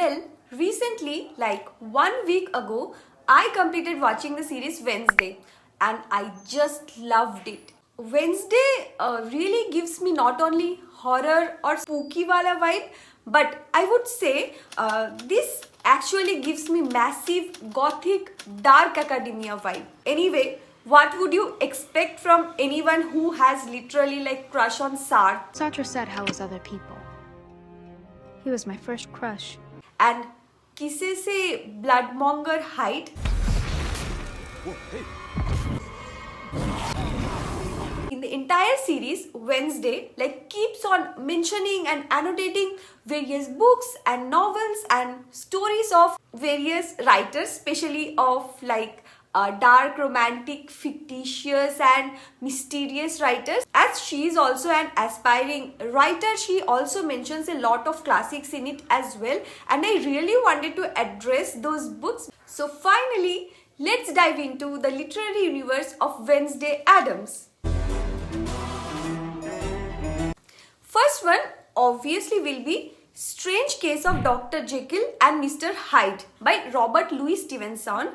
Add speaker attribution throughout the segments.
Speaker 1: Well, recently, like 1 week ago, I completed watching the series Wednesday and I just loved it. Wednesday really gives me not only horror or spooky wala vibe, but I would say this actually gives me massive gothic dark academia vibe. Anyway, what would you expect from anyone who has literally like crush on Sartre?
Speaker 2: Sartre said how was other people. He was my first crush.
Speaker 1: And किसे से bloodmonger Hyde? In the entire series, Wednesday like keeps on mentioning and annotating various books and novels and stories of various writers, especially of like dark, romantic, fictitious and mysterious writers. As she is also an aspiring writer, she also mentions a lot of classics in it as well, and I really wanted to address those books. So finally, let's dive into the literary universe of Wednesday Addams. First one obviously will be Strange Case of Dr. Jekyll and Mr. Hyde by Robert Louis Stevenson,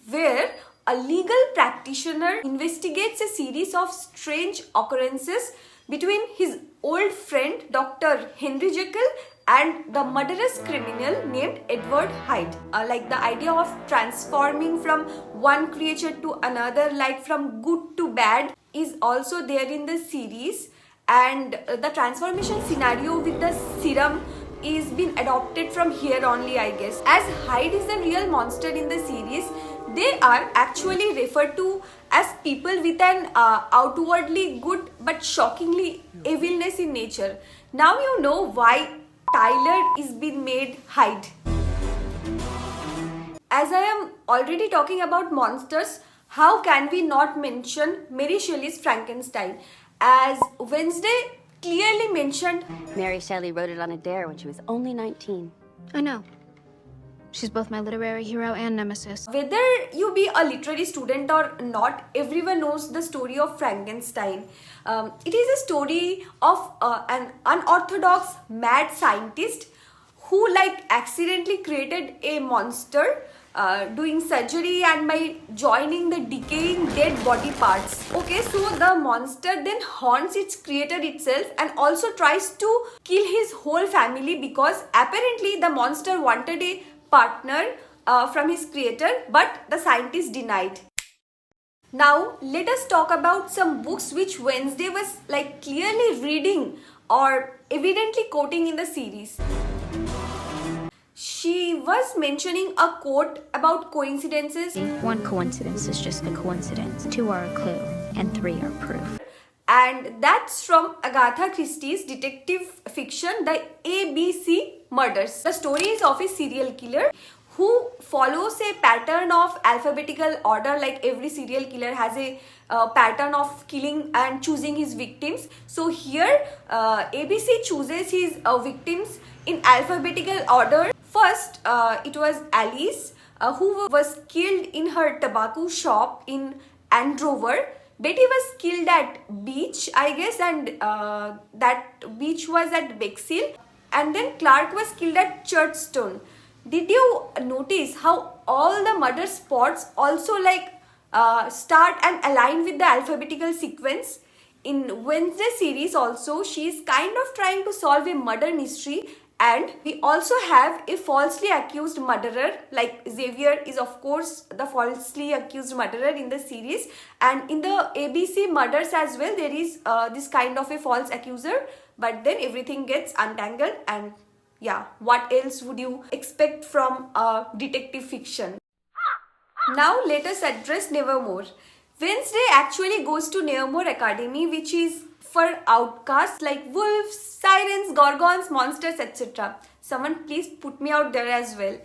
Speaker 1: where a legal practitioner investigates a series of strange occurrences between his old friend Dr. Henry Jekyll and the murderous criminal named Edward Hyde. Like the idea of transforming from one creature to another, like from good to bad, is also there in the series, and the transformation scenario with the serum is been adopted from here only, I guess. As Hyde is the real monster in the series, they are actually referred to as people with an outwardly good but shockingly evilness in nature. Now you know why Tyler is being made Hyde. As I am already talking about monsters, how can we not mention Mary Shelley's Frankenstein? As Wednesday clearly mentioned,
Speaker 3: Mary Shelley wrote it on a dare when she was only 19.
Speaker 2: I know. She's both my literary hero and nemesis.
Speaker 1: whether you be a literary student or not, everyone knows the story of Frankenstein. It is a story of an unorthodox mad scientist who like accidentally created a monster doing surgery and by joining the decaying dead body parts. Okay, so the monster then haunts its creator itself and also tries to kill his whole family because apparently the monster wanted a partner from his creator, but the scientist denied. Now let us talk about some books which Wednesday was like clearly reading or evidently quoting in the series. She was mentioning a quote about coincidences.
Speaker 2: One coincidence is just a coincidence. Two are a clue, and three are proof.
Speaker 1: And that's from Agatha Christie's detective fiction, The ABC Murders. The story is of a serial killer who follows a pattern of alphabetical order, like every serial killer has a pattern of killing and choosing his victims. So here ABC chooses his victims in alphabetical order. First, it was Alice who was killed in her tobacco shop in Andover. Betty was killed at beach, I guess, and that beach was at Bexhill. And then Clark was killed at Churchstone. Did you notice how all the murder spots also like start and align with the alphabetical sequence? In Wednesday series also, she is kind of trying to solve a murder mystery, and we also have a falsely accused murderer, like Xavier is of course the falsely accused murderer in the series, and in the ABC murders as well there is this kind of a false accuser, but then everything gets untangled, and yeah, what else would you expect from detective fiction? Now let us address Nevermore. Wednesday actually goes to Nevermore Academy, which is for outcasts like wolves, sirens, gorgons, monsters, etc. Someone please put me out there as well.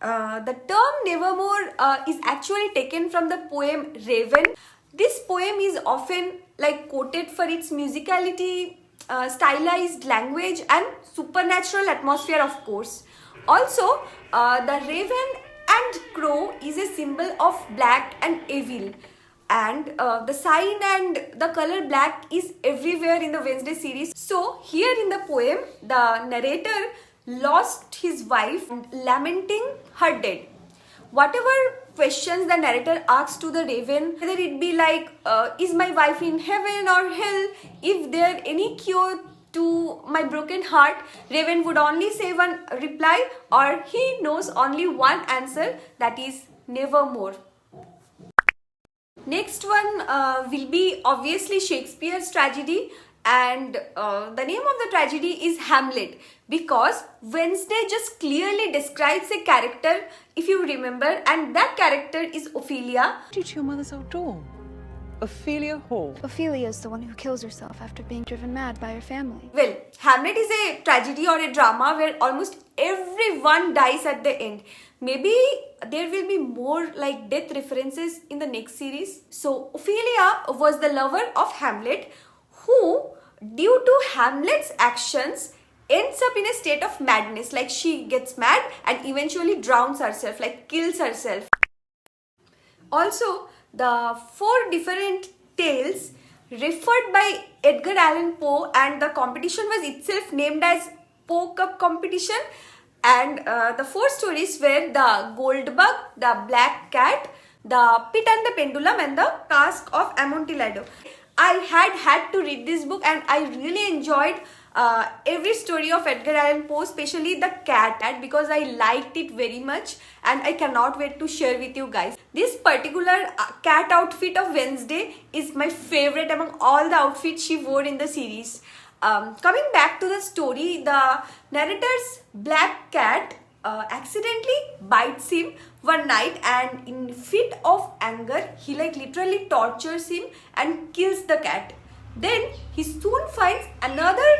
Speaker 1: The term Nevermore is actually taken from the poem Raven. This poem is often like quoted for its musicality, stylized language and supernatural atmosphere, of course. Also, the raven and crow is a symbol of black and evil. And the sign and the color black is everywhere in the Wednesday series. So here in the poem, the narrator lost his wife and lamenting her dead. Whatever questions the narrator asks to the raven, whether it be like, is my wife in heaven or hell, if there any cure to my broken heart, raven would only say one reply, or he knows only one answer, that is nevermore. Next one will be obviously Shakespeare's tragedy, and the name of the tragedy is Hamlet, because Wednesday just clearly describes a character, if you remember, and that character is Ophelia.
Speaker 4: Due to your mother's old door, Ophelia Hall.
Speaker 5: Ophelia is the one who kills herself after being driven mad by her family.
Speaker 1: Well, Hamlet is a tragedy or a drama where almost everyone dies at the end. Maybe there will be more like death references in the next series. So Ophelia was the lover of Hamlet, who, due to Hamlet's actions, ends up in a state of madness. Like she gets mad and eventually drowns herself, like kills herself. Also, the 4 different tales referred by Edgar Allan Poe, and the competition was itself named as Poe Cup competition. And the 4 stories were the Gold Bug, the Black Cat, the Pit and the Pendulum, and the Cask of Amontillado. I had to read this book, and I really enjoyed every story of Edgar Allan Poe, especially the cat, because I liked it very much and I cannot wait to share with you guys. This particular cat outfit of Wednesday is my favorite among all the outfits she wore in the series. Coming back to the story, the narrator's black cat accidentally bites him one night, and in fit of anger he like literally tortures him and kills the cat. Then he soon finds another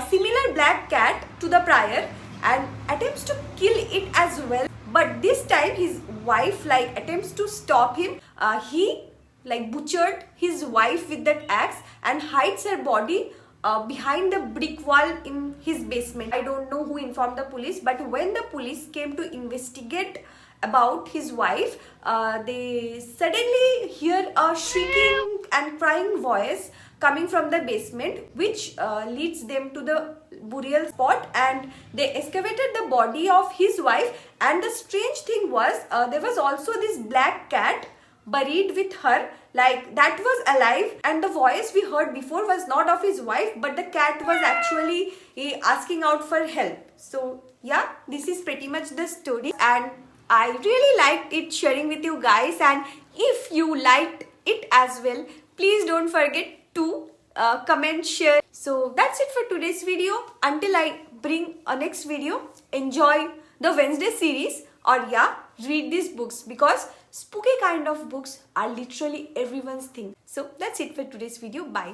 Speaker 1: similar black cat to the prior and attempts to kill it as well, but this time his wife like attempts to stop him. He like butchered his wife with that axe and hides her body behind the brick wall in his basement. I don't know who informed the police, but when the police came to investigate about his wife, they suddenly hear a shrieking and crying voice coming from the basement, which leads them to the burial spot, and they excavated the body of his wife. And the strange thing was, there was also this black cat buried with her, like that was alive, and the voice we heard before was not of his wife, but the cat was actually asking out for help. So yeah, this is pretty much the story, and I really liked it sharing with you guys. And if you liked it as well, please don't forget to comment, share. So that's it for today's video. Until I bring a next video, enjoy the Wednesday series, or yeah, read these books, because spooky kind of books are literally everyone's thing. So that's it for today's video. Bye.